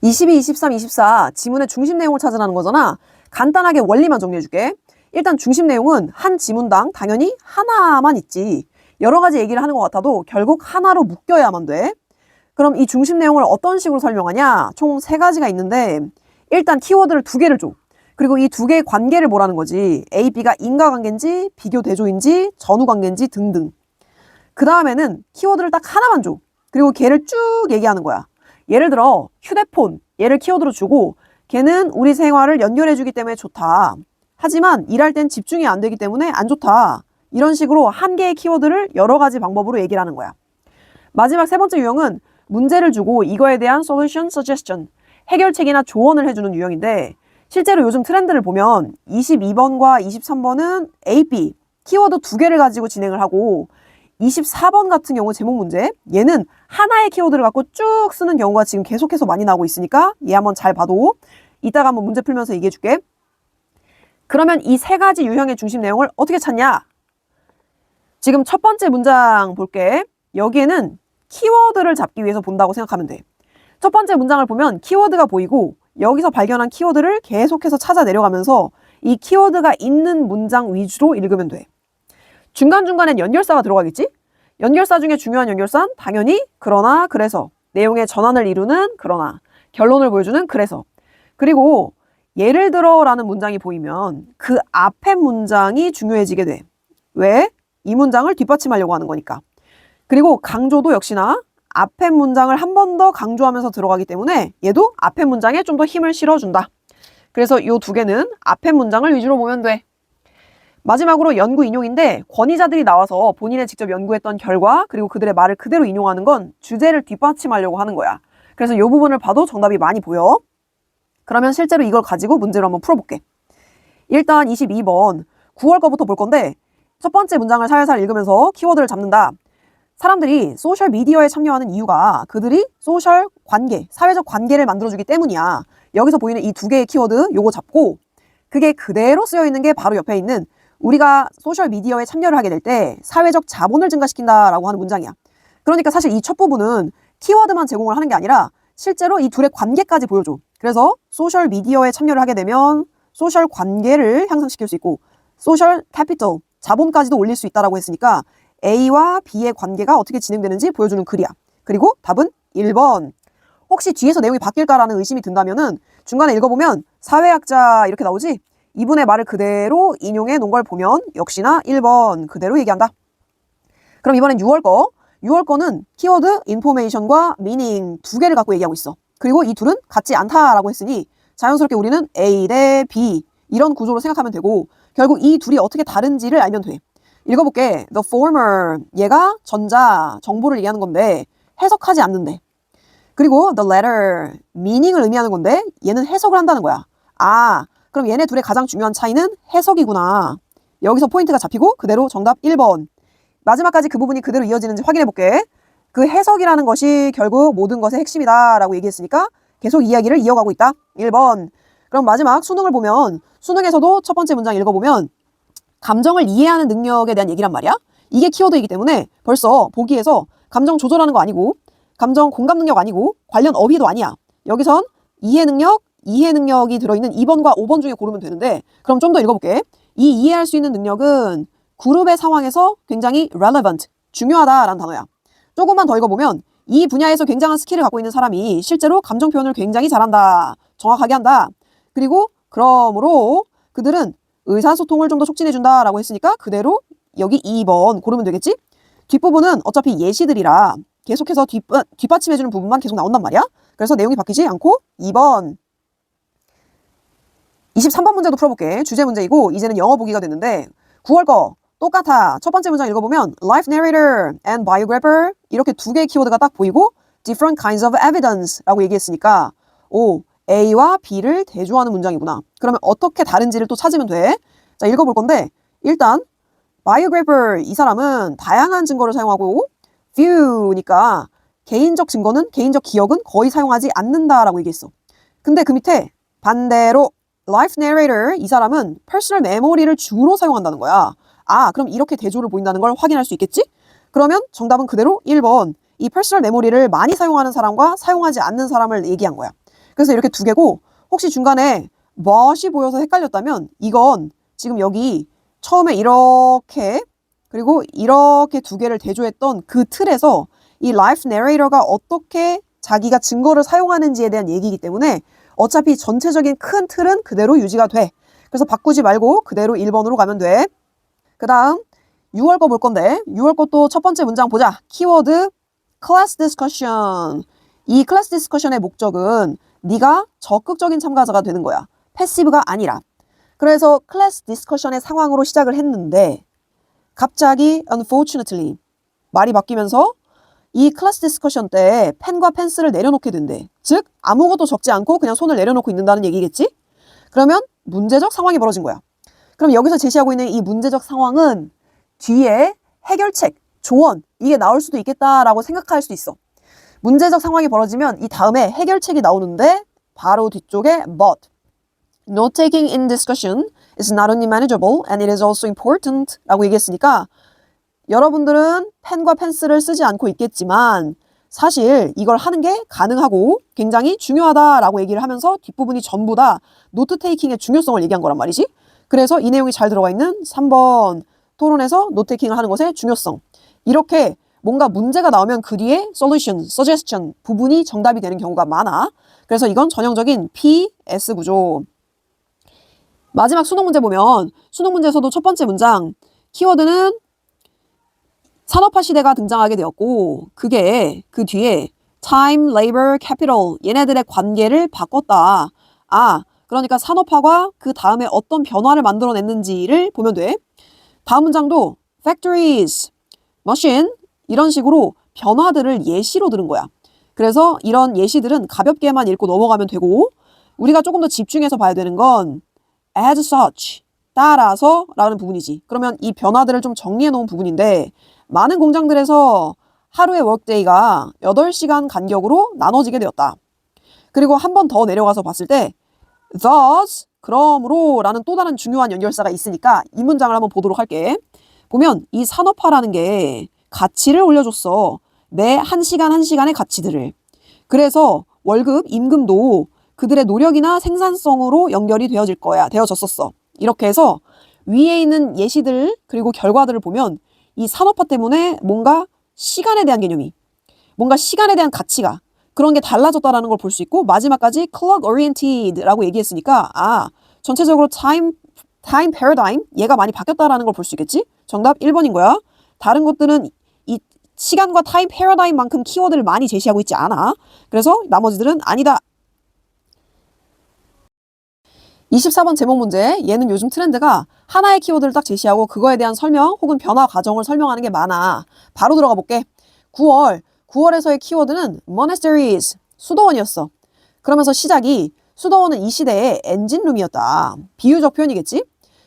22, 23, 24 지문의 중심 내용을 찾으라는 거잖아. 간단하게 원리만 정리해줄게. 일단 중심 내용은 한 지문당 당연히 하나만 있지. 여러 가지 얘기를 하는 것 같아도 결국 하나로 묶여야만 돼. 그럼 이 중심 내용을 어떤 식으로 설명하냐? 총 3가지가 있는데 일단 키워드를 2개를 줘. 그리고 이 2개의 관계를 보라는 거지. A, B가 인과관계인지 비교 대조인지 전후관계인지 등등. 그 다음에는 키워드를 딱 하나만 줘. 그리고 걔를 쭉 얘기하는 거야. 예를 들어 휴대폰, 얘를 키워드로 주고 걔는 우리 생활을 연결해주기 때문에 좋다. 하지만 일할 땐 집중이 안 되기 때문에 안 좋다. 이런 식으로 한 개의 키워드를 여러 가지 방법으로 얘기를 하는 거야. 마지막 3번째 유형은 문제를 주고 이거에 대한 solution suggestion, 해결책이나 조언을 해주는 유형인데 실제로 요즘 트렌드를 보면 22번과 23번은 A, B, 키워드 2개를 가지고 진행을 하고 24번 같은 경우 제목 문제, 얘는 하나의 키워드를 갖고 쭉 쓰는 경우가 지금 계속해서 많이 나오고 있으니까 얘 한번 잘 봐도 이따가 한번 문제 풀면서 얘기해 줄게. 그러면 이 3가지 유형의 중심 내용을 어떻게 찾냐? 지금 첫 번째 문장 볼게. 여기에는 키워드를 잡기 위해서 본다고 생각하면 돼. 첫 번째 문장을 보면 키워드가 보이고 여기서 발견한 키워드를 계속해서 찾아 내려가면서 이 키워드가 있는 문장 위주로 읽으면 돼. 중간중간엔 연결사가 들어가겠지? 연결사 중에 중요한 연결사는 당연히 그러나 그래서, 내용의 전환을 이루는 그러나, 결론을 보여주는 그래서. 그리고 예를 들어 라는 문장이 보이면 그 앞에 문장이 중요해지게 돼. 왜? 이 문장을 뒷받침하려고 하는 거니까. 그리고 강조도 역시나 앞에 문장을 한 번 더 강조하면서 들어가기 때문에 얘도 앞에 문장에 좀 더 힘을 실어준다. 그래서 이 2개는 앞에 문장을 위주로 보면 돼. 마지막으로 연구 인용인데 권위자들이 나와서 본인이 직접 연구했던 결과 그리고 그들의 말을 그대로 인용하는 건 주제를 뒷받침하려고 하는 거야. 그래서 이 부분을 봐도 정답이 많이 보여. 그러면 실제로 이걸 가지고 문제로 한번 풀어볼게. 일단 22번 9월 거부터 볼 건데 첫 번째 문장을 살살 읽으면서 키워드를 잡는다. 사람들이 소셜미디어에 참여하는 이유가 그들이 소셜 관계, 사회적 관계를 만들어주기 때문이야. 여기서 보이는 이 2개의 키워드 요거 잡고 그게 그대로 쓰여있는 게 바로 옆에 있는 우리가 소셜미디어에 참여를 하게 될 때 사회적 자본을 증가시킨다라고 하는 문장이야. 그러니까 사실 이 첫 부분은 키워드만 제공을 하는 게 아니라 실제로 이 둘의 관계까지 보여줘. 그래서 소셜미디어에 참여를 하게 되면 소셜 관계를 향상시킬 수 있고 소셜 캐피털, 자본까지도 올릴 수 있다라고 했으니까 A와 B의 관계가 어떻게 진행되는지 보여주는 글이야. 그리고 답은 1번. 혹시 뒤에서 내용이 바뀔까라는 의심이 든다면은 중간에 읽어보면 사회학자 이렇게 나오지? 이분의 말을 그대로 인용해 놓은 걸 보면 역시나 1번 그대로 얘기한다. 그럼 이번엔 6월 거. 6월 거는 키워드, 인포메이션과 미닝 2개를 갖고 얘기하고 있어. 그리고 이 둘은 같지 않다라고 했으니 자연스럽게 우리는 A 대 B 이런 구조로 생각하면 되고 결국 이 둘이 어떻게 다른지를 알면 돼. 읽어볼게. The former, 얘가 전자, 정보를 얘기하는 건데 해석하지 않는데. 그리고 the latter, meaning을 의미하는 건데 얘는 해석을 한다는 거야. 아, 그럼 얘네 둘의 가장 중요한 차이는 해석이구나. 여기서 포인트가 잡히고 그대로 정답 1번. 마지막까지 그 부분이 그대로 이어지는지 확인해볼게. 그 해석이라는 것이 결국 모든 것의 핵심이다 라고 얘기했으니까 계속 이야기를 이어가고 있다. 1번. 그럼 마지막 수능을 보면 수능에서도 첫 번째 문장 읽어보면 감정을 이해하는 능력에 대한 얘기란 말이야. 이게 키워드이기 때문에 벌써 보기에서 감정 조절하는 거 아니고 감정 공감 능력 아니고 관련 어휘도 아니야. 여기선 이해 능력이 들어있는 2번과 5번 중에 고르면 되는데 그럼 좀 더 읽어볼게. 이 이해할 수 있는 능력은 그룹의 상황에서 굉장히 relevant, 중요하다라는 단어야. 조금만 더 읽어보면 이 분야에서 굉장한 스킬을 갖고 있는 사람이 실제로 감정 표현을 굉장히 잘한다. 정확하게 한다. 그리고 그러므로 그들은 의사소통을 좀 더 촉진해준다 라고 했으니까 그대로 여기 2번 고르면 되겠지? 뒷부분은 어차피 예시들이라 계속해서 뒷받침해주는 부분만 계속 나온단 말이야. 그래서 내용이 바뀌지 않고 2번. 23번 문제도 풀어볼게. 주제 문제이고 이제는 영어 보기가 됐는데 9월 거 똑같아. 첫 번째 문장 읽어보면 Life narrator and biographer 이렇게 2개의 키워드가 딱 보이고 different kinds of evidence 라고 얘기했으니까 오, A와 B를 대조하는 문장이구나. 그러면 어떻게 다른지를 또 찾으면 돼. 자, 읽어볼 건데 일단 biographer 이 사람은 다양한 증거를 사용하고 view니까 개인적 증거는 개인적 기억은 거의 사용하지 않는다라고 얘기했어. 근데 그 밑에 반대로 life narrator 이 사람은 personal memory를 주로 사용한다는 거야. 아, 그럼 이렇게 대조를 보인다는 걸 확인할 수 있겠지? 그러면 정답은 그대로 1번. 이 personal memory를 많이 사용하는 사람과 사용하지 않는 사람을 얘기한 거야. 그래서 이렇게 두 개고 혹시 중간에 but이 보여서 헷갈렸다면 이건 지금 여기 처음에 이렇게 그리고 이렇게 두 개를 대조했던 그 틀에서 이 life narrator가 어떻게 자기가 증거를 사용하는지에 대한 얘기이기 때문에 어차피 전체적인 큰 틀은 그대로 유지가 돼. 그래서 바꾸지 말고 그대로 1번으로 가면 돼. 그 다음 6월 거 볼 건데 6월 것도 첫 번째 문장 보자. 키워드 class discussion. 이 class discussion의 목적은 네가 적극적인 참가자가 되는 거야. 패시브가 아니라. 그래서 class discussion의 상황으로 시작을 했는데 갑자기 unfortunately 말이 바뀌면서 이 클래스 디스커션 때 펜과 펜슬을 내려놓게 된대. 즉 아무것도 적지 않고 그냥 손을 내려놓고 있는다는 얘기겠지? 그러면 문제적 상황이 벌어진 거야. 그럼 여기서 제시하고 있는 이 문제적 상황은 뒤에 해결책, 조언 이게 나올 수도 있겠다라고 생각할 수 있어. 문제적 상황이 벌어지면 이 다음에 해결책이 나오는데 바로 뒤쪽에 but Note taking in discussion is not only manageable and it is also important 라고 얘기했으니까 여러분들은 펜과 펜슬을 쓰지 않고 있겠지만 사실 이걸 하는 게 가능하고 굉장히 중요하다라고 얘기를 하면서 뒷부분이 전부 다 노트 테이킹의 중요성을 얘기한 거란 말이지. 그래서 이 내용이 잘 들어가 있는 3번 토론에서 노트 테이킹을 하는 것의 중요성. 이렇게 뭔가 문제가 나오면 그 뒤에 solution, suggestion 부분이 정답이 되는 경우가 많아. 그래서 이건 전형적인 PS 구조. 마지막 수능 문제 보면 수능 문제에서도 첫 번째 문장 키워드는 산업화 시대가 등장하게 되었고 그게 그 뒤에 time, labor, capital 얘네들의 관계를 바꿨다. 아, 그러니까 산업화가 그 다음에 어떤 변화를 만들어냈는지를 보면 돼. 다음 문장도 factories, machine 이런 식으로 변화들을 예시로 들은 거야. 그래서 이런 예시들은 가볍게만 읽고 넘어가면 되고 우리가 조금 더 집중해서 봐야 되는 건 as such, 따라서 라는 부분이지. 그러면 이 변화들을 좀 정리해 놓은 부분인데 많은 공장들에서 하루의 워크데이가 8시간 간격으로 나눠지게 되었다. 그리고 한 번 더 내려가서 봤을 때 thus, 그러므로 라는 또 다른 중요한 연결사가 있으니까 이 문장을 한번 보도록 할게. 보면 이 산업화라는 게 가치를 올려줬어. 매 한 시간 한 시간의 가치들을. 그래서 월급, 임금도 그들의 노력이나 생산성으로 연결이 되어졌었어. 이렇게 해서 위에 있는 예시들 그리고 결과들을 보면 이 산업화 때문에 뭔가 시간에 대한 개념이, 뭔가 시간에 대한 가치가 그런 게 달라졌다라는 걸 볼 수 있고 마지막까지 clock oriented라고 얘기했으니까 전체적으로 time paradigm 얘가 많이 바뀌었다라는 걸 볼 수 있겠지? 정답 1번인 거야. 다른 것들은 이 시간과 time paradigm만큼 키워드를 많이 제시하고 있지 않아. 그래서 나머지들은 아니다. 24번 제목 문제. 얘는 요즘 트렌드가 하나의 키워드를 딱 제시하고 그거에 대한 설명 혹은 변화 과정을 설명하는 게 많아. 바로 들어가 볼게. 9월에서의 키워드는 monasteries, 수도원이었어. 그러면서 시작이 수도원은 이 시대의 엔진룸이었다. 비유적 표현이겠지?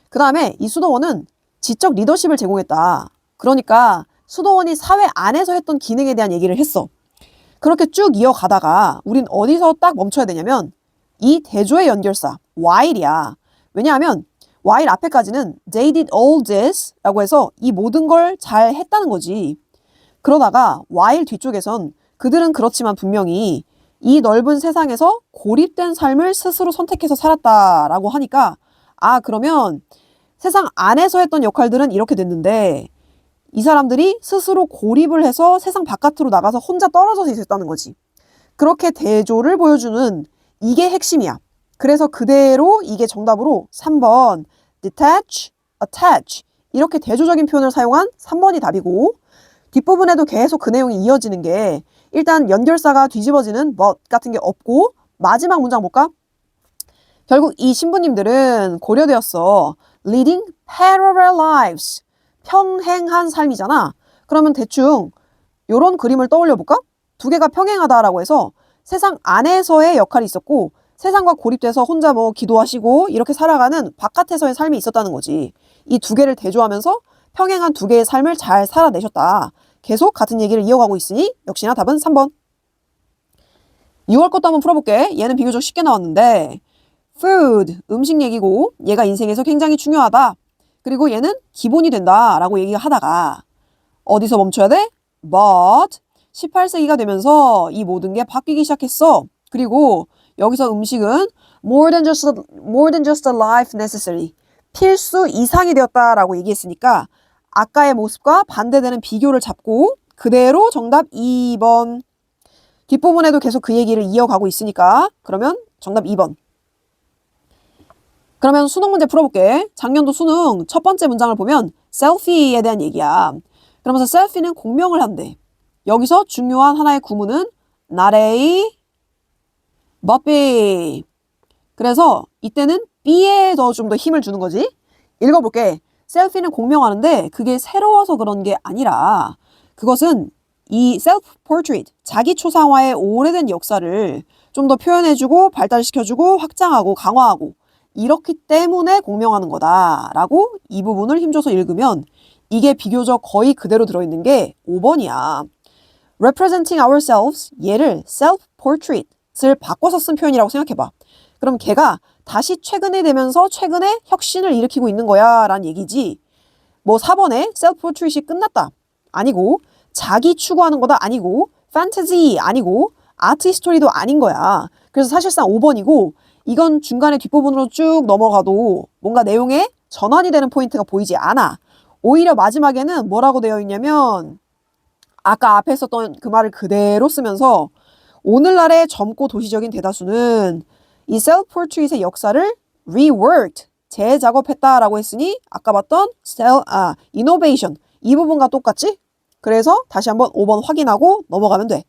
그 다음에 이 수도원은 지적 리더십을 제공했다. 그러니까 수도원이 사회 안에서 했던 기능에 대한 얘기를 했어. 그렇게 쭉 이어가다가 우린 어디서 딱 멈춰야 되냐면 이 대조의 연결사 while이야. 왜냐하면 while 앞에까지는 they did all this 라고 해서 이 모든 걸 잘 했다는 거지. 그러다가 while 뒤쪽에선 그들은 그렇지만 분명히 이 넓은 세상에서 고립된 삶을 스스로 선택해서 살았다라고 하니까 그러면 세상 안에서 했던 역할들은 이렇게 됐는데 이 사람들이 스스로 고립을 해서 세상 바깥으로 나가서 혼자 떨어져서 있었다는 거지. 그렇게 대조를 보여주는 이게 핵심이야. 그래서 그대로 이게 정답으로 3번 detach, attach 이렇게 대조적인 표현을 사용한 3번이 답이고 뒷부분에도 계속 그 내용이 이어지는 게 일단 연결사가 뒤집어지는 but 같은 게 없고 마지막 문장 볼까? 결국 이 신부님들은 고려되었어. leading parallel lives. 평행한 삶이잖아. 그러면 대충 요런 그림을 떠올려 볼까? 두 개가 평행하다라고 해서 세상 안에서의 역할이 있었고 세상과 고립돼서 혼자 뭐 기도하시고 이렇게 살아가는 바깥에서의 삶이 있었다는 거지. 이 두 개를 대조하면서 평행한 두 개의 삶을 잘 살아내셨다. 계속 같은 얘기를 이어가고 있으니 역시나 답은 3번. 6월 것도 한번 풀어볼게. 얘는 비교적 쉽게 나왔는데 food, 음식 얘기고 얘가 인생에서 굉장히 중요하다. 그리고 얘는 기본이 된다라고 얘기하다가 어디서 멈춰야 돼? But 18세기가 되면서 이 모든 게 바뀌기 시작했어. 그리고 여기서 음식은 more than just a life necessary. 필수 이상이 되었다라고 얘기했으니까 아까의 모습과 반대되는 비교를 잡고 그대로 정답 2번. 뒷부분에도 계속 그 얘기를 이어가고 있으니까 그러면 정답 2번. 그러면 수능 문제 풀어볼게. 작년도 수능 첫 번째 문장을 보면 셀피에 대한 얘기야. 그러면서 셀피는 공명을 한대. 여기서 중요한 하나의 구문은 not A, but B. 그래서 이때는 B에 좀 더 힘을 주는 거지. 읽어볼게. 셀피는 공명하는데 그게 새로워서 그런 게 아니라 그것은 이 self-portrait, 자기 초상화의 오래된 역사를 좀 더 표현해주고 발달시켜주고 확장하고 강화하고 이렇기 때문에 공명하는 거다라고 이 부분을 힘줘서 읽으면 이게 비교적 거의 그대로 들어있는 게 5번이야. representing ourselves, 얘를 self-portrait을 바꿔서 쓴 표현이라고 생각해봐. 그럼 걔가 다시 최근에 되면서 최근에 혁신을 일으키고 있는 거야 라는 얘기지. 뭐 4번에 self-portrait이 끝났다 아니고 자기 추구하는 거다 아니고 fantasy 아니고 아트 히스토리도 아닌 거야. 그래서 사실상 5번이고 이건 중간에 뒷부분으로 쭉 넘어가도 뭔가 내용에 전환이 되는 포인트가 보이지 않아. 오히려 마지막에는 뭐라고 되어 있냐면 아까 앞에 썼던 그 말을 그대로 쓰면서 오늘날의 젊고 도시적인 대다수는 이 self-portrait의 역사를 reworked, 재작업했다라고 했으니 아까 봤던 innovation 이 부분과 똑같지? 그래서 다시 한번 5번 확인하고 넘어가면 돼.